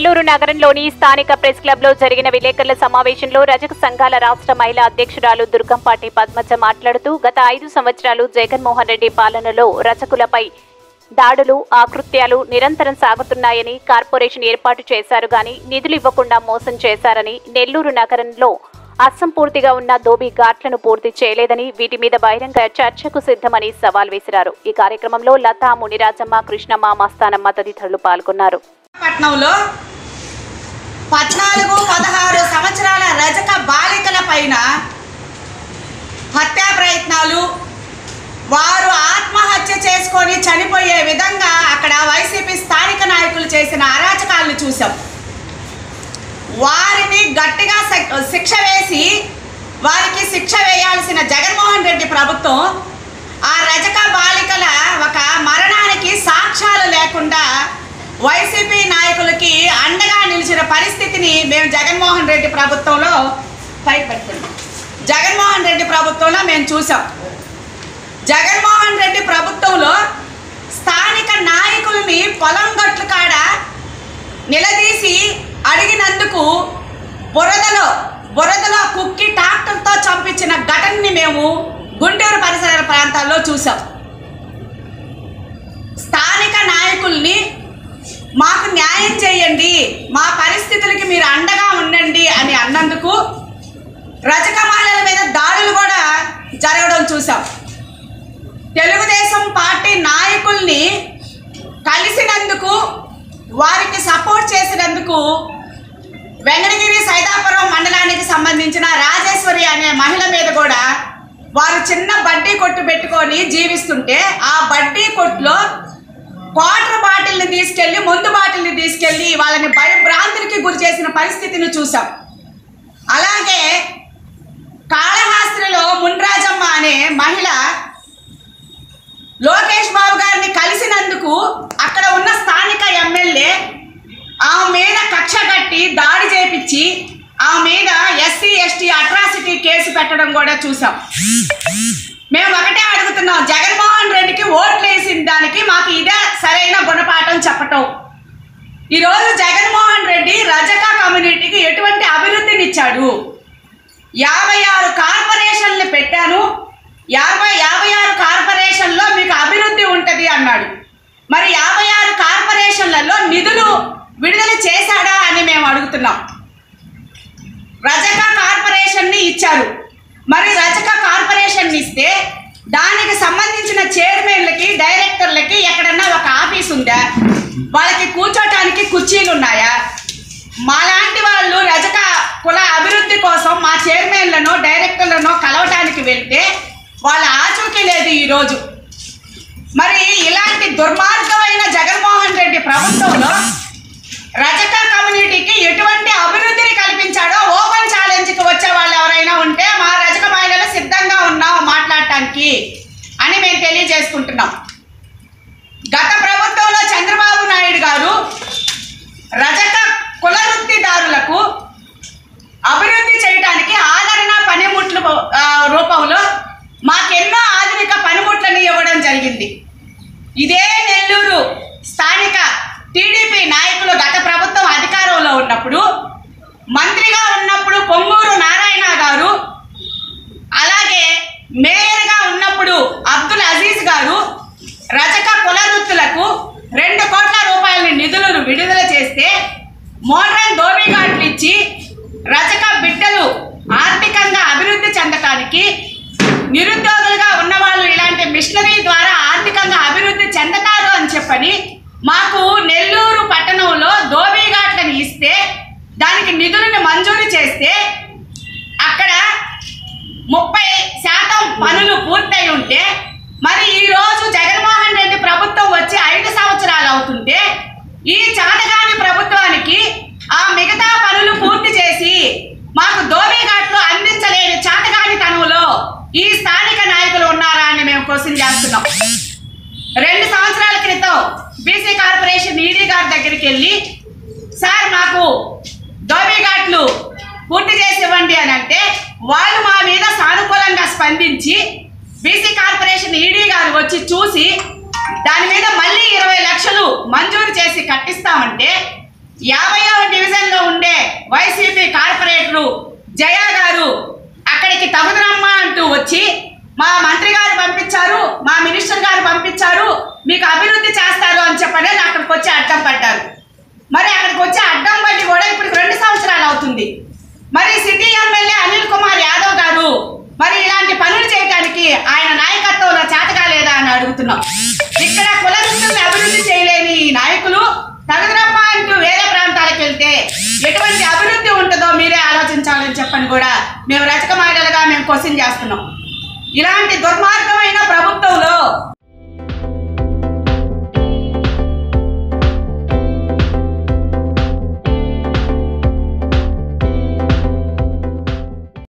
నెల్లూరు నగరంలోని స్థానిక press club లో జరిగిన విలేకరుల సమావేశంలో రజక సంఘాల రాష్ట్ర మహిళా అధ్యక్షురాలు దుర్గంపాటి పద్మజ మాట్లాడుతూ గత 5 సంవత్సరాలు జగన్మోహన్ రెడ్డి పాలనలో రజకులపై దాడులు ఆకృత్యాలు నిరంతరం సాగుతున్నాయని కార్పొరేషన్ ఏర్పాటు చేశారు గాని నిధులు ఇవ్వకుండా మోసం చేశారని నెల్లూరు నగరంలో అసంపూర్తిగా ఉన్న దోబీ ఘాట్లను పూర్తి చేయలేదని వీటి మీద బహిరంగ చర్చకు సిద్ధమని సవాల్ విసిరారు। ఈ కార్యక్రమంలో లతా మునిరాజమ్మ కృష్ణమ్మ మస్తానమ్మ తదితరులు పాల్గొన్నారు। పట్నంలో 14-16 సంవత్సరాల రజక బాలికల పైన హత్యా ప్రయత్నాలు వారు ఆత్మహత్య చేసుకొని చనిపోయే విధంగా అక్కడ వైసీపీ స్థానిక నాయకులు చేసిన అరాచకాలను చూసాం। వారిని గట్టిగా శిక్ష వేసి వారికి శిక్ష వేయాల్సిన జగన్మోహన్ రెడ్డి ప్రభుత్వం ఆ రజక బాలికల ఒక మరణానికి సాక్ష్యాలు లేకుండా వైసీపీ నాయకులకి అండగా నిలిచిన పరిస్థితిని మేము జగన్మోహన్ రెడ్డి ప్రభుత్వంలో జగన్మోహన్ రెడ్డి ప్రభుత్వంలో మేము చూసాం। జగన్మోహన్ రెడ్డి ప్రభుత్వంలో స్థానిక నాయకుల్ని పొలం గట్ల కాడ నిలదీసి అడిగినందుకు బురదలో కుక్కి ట్రాక్టర్తో చంపించిన ఘటనని మేము గుంటూరు పరిసర ప్రాంతాల్లో చూసాం। స్థానిక నాయకుల్ని మాకు న్యాయం చేయండి, మా పరిస్థితులకి మీరు అండగా ఉండండి అని అన్నందుకు రజక మహిళల మీద దాడులు కూడా జరగడం చూసాం। తెలుగుదేశం పార్టీ నాయకుల్ని కలిసినందుకు వారికి సపోర్ట్ చేసినందుకు వెంకటగిరి సైదాపురం మండలానికి సంబంధించిన రాజేశ్వరి అనే మహిళ మీద కూడా వారు చిన్న బడ్డీ కొట్టు పెట్టుకొని జీవిస్తుంటే ఆ బడ్డీ కొట్టులో వాటర్ బాటిల్ని తీసుకెళ్లి మందు బాటిల్ని తీసుకెళ్లి వాళ్ళని భయభ్రాంతులకి గురి చేసిన పరిస్థితిని చూసాం। అలాగే కాళహస్తిలో మున్రాజమ్మ అనే మహిళ లోకేష్ బాబు గారిని కలిసినందుకు అక్కడ ఉన్న స్థానిక ఎమ్మెల్యే ఆమె మీద కక్ష కట్టి దాడి చేపించి ఆమె మీద SC/ST అట్రాసిటీ కేసు పెట్టడం కూడా చూసాం। మేము ఒకటే అడుగుతున్నాం, జగన్మోహన్ రెడ్డికి ఓట్లు వేసిన దానికి మాకు ఇదే సరైన గుణపాఠం చెప్పటం। ఈరోజు జగన్మోహన్ రెడ్డి రజక కమ్యూనిటీకి ఎటువంటి అభివృద్ధిని ఇచ్చాడు? 56 కార్పొరేషన్లు పెట్టాను, 56 కార్పొరేషన్లో మీకు అభివృద్ధి ఉంటుంది అన్నాడు। మరి 56 కార్పొరేషన్లలో నిధులు విడుదల చేశాడా అని మేము అడుగుతున్నాం। రజక కార్పొరేషన్ని ఇచ్చారు, మరి రజక కార్పొరేషన్ ఇస్తే దానికి సంబంధించిన చైర్మన్లకి డైరెక్టర్లకి ఎక్కడన్నా ఒక ఆఫీస్ ఉందా? వాళ్ళకి కూర్చోటానికి కుర్చీలు ఉన్నాయా? మాలాంటి వాళ్ళు రజక కుల అభివృద్ధి కోసం మా చైర్మన్లను డైరెక్టర్లను కలవటానికి వెళ్తే వాళ్ళ ఆచూకీ లేదు ఈరోజు। మరి ఇలాంటి దుర్మార్గమైన జగన్మోహన్ రెడ్డి ప్రభుత్వంలో రజక కమ్యూనిటీకి ఎటువంటి అభివృద్ధిని కల్పించాడో ఓపెన్ ఛాలెంజ్కి వచ్చే వాళ్ళు ఎవరైనా ఉంటే మా రజక మహిళలు సిద్ధంగా ఉన్నాం మాట్లాడటానికి అని మేము తెలియజేసుకుంటున్నాం। గత ప్రభుత్వంలో చంద్రబాబు నాయుడు గారు రజక కుల వృత్తిదారులకు అభివృద్ధి చేయడానికి ఆదరణ పనిముట్ల రూపంలో మాకెన్నో ఆధునిక పనిముట్లను ఇవ్వడం జరిగింది। ఇదే నెల్లూరు స్థానిక టీడీపీ నాయకులు గత ప్రభుత్వం అధికారంలో ఉన్నప్పుడు మంత్రిగా ఉన్నప్పుడు పొంగూరు నారాయణ గారు, అలాగే మేయర్గా ఉన్నప్పుడు అబ్దుల్ అజీజ్ గారు రజక కుల వృత్తులకు 2 కోట్ల రూపాయల నిధులను విడుదల చేస్తే మోడ్రన్ దోబీ ఘాట్లు ఇచ్చి రజక బిడ్డలు ఆర్థికంగా అభివృద్ధి చెందటానికి, నిరుద్యోగులుగా ఉన్నవాళ్ళు ఇలాంటి మిషనరీ ద్వారా ఆర్థికంగా అభివృద్ధి చెందతారు అని చెప్పని మాకు నెల్లూరు పట్టణంలో దోబీ ఘాట్లను ఇస్తే దానికి నిధులను మంజూరు చేస్తే అక్కడ 30% పనులు పూర్తయి ఉంటే మరి ఈరోజు జగన్మోహన్ రెడ్డి ప్రభుత్వం వచ్చి 5 సంవత్సరాలు అవుతుంటే ఈ చాటగాని ప్రభుత్వానికి ఆ మిగతా పనులు పూర్తి చేసి మాకు దోబీ ఘాట్లు అందించలేని చాటగాని తనంలో ఈ స్థానిక నాయకులు ఉన్నారా అని మేము క్వశ్చన్ చేస్తున్నాం। 2 సంవత్సరాల క్రితం బీసీ కార్పొరేషన్ ఈడీ గారి దగ్గరికి వెళ్ళి సార్ మాకు దోబీ ఘాట్లు పూర్తి చేసి ఇవ్వండి అని అంటే వాళ్ళు మా మీద సానుకూలంగా స్పందించి బీసీ కార్పొరేషన్ ఈడీ గారు వచ్చి చూసి దాని మీద మళ్ళీ 20 లక్షలు మంజూరు చేసి కట్టిస్తామంటే 50వ డివిజన్లో ఉండే వైసీపీ కార్పొరేటరు జయా గారు అక్కడికి తగుదరమ్మా అంటూ వచ్చి మా మంత్రి గారు పంపించారు, మా మినిస్టర్ గారు పంపించారు, మీకు అభివృద్ధి చేస్తారు అని చెప్పనే అక్కడికి వచ్చి అడ్డం పడ్డారు. మరి అక్కడికి వచ్చి అడ్డం పడి కూడా ఇప్పుడు 2 సంవత్సరాలు అవుతుంది. మరి సిటీ ఎమ్మెల్యే అనిల్ కుమార్ యాదవ్ గారు మరి ఇలాంటి పనులు చేయడానికి ఆయన నాయకత్వంలో చేతకాలేదా అని అడుగుతున్నాం. ఇక్కడ కుల వృత్తుల్ని అభివృద్ధి చేయలేని ఈ నాయకులు తగుదరప్ప అంటూ వేరే ప్రాంతాలకు వెళ్తే ఎటువంటి అభివృద్ధి ఉంటుందో మీరే ఆలోచించాలని చెప్పని కూడా మేము రజక మహిళలుగా మేము క్వశ్చన్ చేస్తున్నాం. ఇలాంటి దుర్మార్గమైన ప్రభుత్వంలో